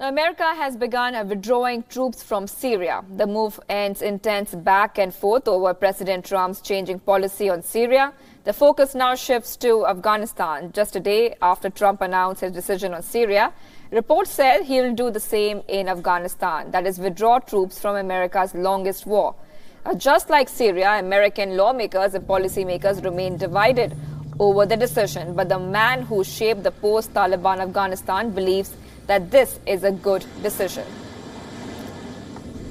America has begun withdrawing troops from Syria. The move ends intense back and forth over President Trump's changing policy on Syria. The focus now shifts to Afghanistan. Just a day after Trump announced his decision on Syria, reports said he will do the same in Afghanistan, that is, withdraw troops from America's longest war. Just like Syria, American lawmakers and policymakers remain divided over the decision, but the man who shaped the post-Taliban Afghanistan believes that this is a good decision.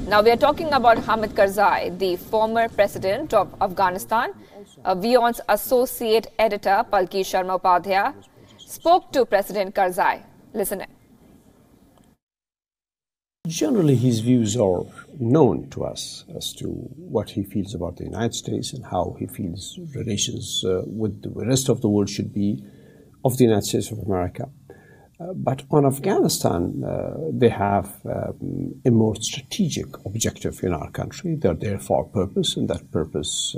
Now we are talking about Hamid Karzai, the former president of Afghanistan. Wion's associate editor, Palki Sharma spoke to President Karzai. Listen in. Generally, his views are known to us as to what he feels about the United States and how he feels relations with the rest of the world should be of the United States of America. But on Afghanistan, they have a more strategic objective in our country. They're there for a purpose, and that purpose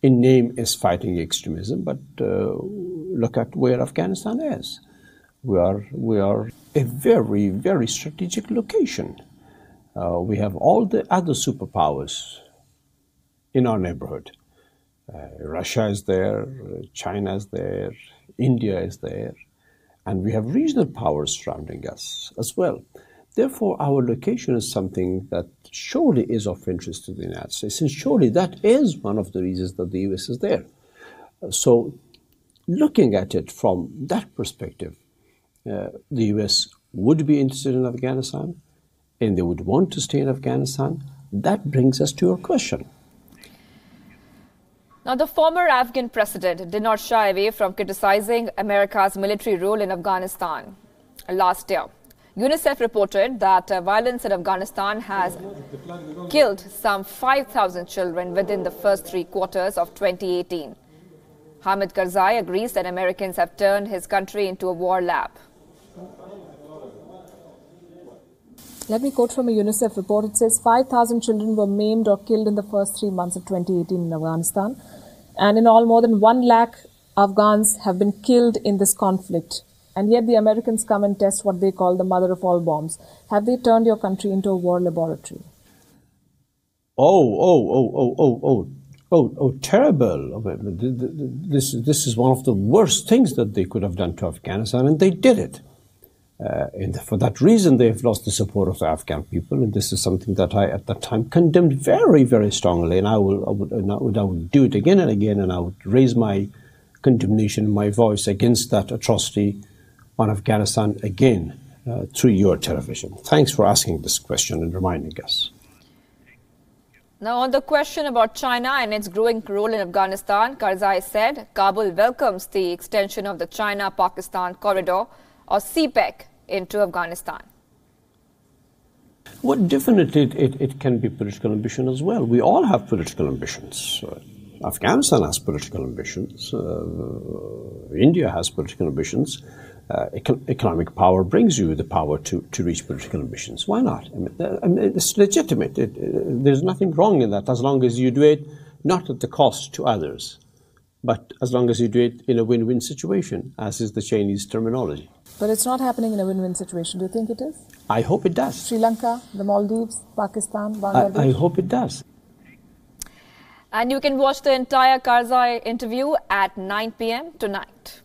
in name is fighting extremism. But look at where Afghanistan is. We are a very, very strategic location. We have all the other superpowers in our neighborhood. Russia is there, China is there, India is there. And we have regional powers surrounding us as well. Therefore, our location is something that surely is of interest to the United States, and surely that is one of the reasons that the U.S. is there. So, looking at it from that perspective, the U.S. would be interested in Afghanistan, and they would want to stay in Afghanistan. That brings us to your question. Now, the former Afghan president did not shy away from criticizing America's military role in Afghanistan. Last year, UNICEF reported that violence in Afghanistan has killed some 5,000 children within the first 3 quarters of 2018. Hamid Karzai agrees that Americans have turned his country into a war lab. Let me quote from a UNICEF report. It says 5,000 children were maimed or killed in the first 3 months of 2018 in Afghanistan. And in all, more than 1 lakh Afghans have been killed in this conflict. And yet the Americans come and test what they call the mother of all bombs. Have they turned your country into a war laboratory? Terrible. This is one of the worst things that they could have done to Afghanistan, and they did it. And for that reason, they have lost the support of the Afghan people. And this is something that I, at that time, condemned very, very strongly. And I would do it again and again. And I would raise my condemnation, my voice against that atrocity on Afghanistan again through your television. Thanks for asking this question and reminding us. Now, on the question about China and its growing role in Afghanistan, Karzai said Kabul welcomes the extension of the China-Pakistan corridor, or CPEC, into Afghanistan. Well, definitely it can be political ambition as well. We all have political ambitions. Afghanistan has political ambitions. India has political ambitions. Economic power brings you the power to reach political ambitions. Why not? I mean, it's legitimate. There's nothing wrong in that, as long as you do it not at the cost to others, but as long as you do it in a win-win situation, as is the Chinese terminology. But it's not happening in a win-win situation. Do you think it is? I hope it does. Sri Lanka, the Maldives, Pakistan, Bangladesh? I hope it does. And you can watch the entire Karzai interview at 9 p.m. tonight.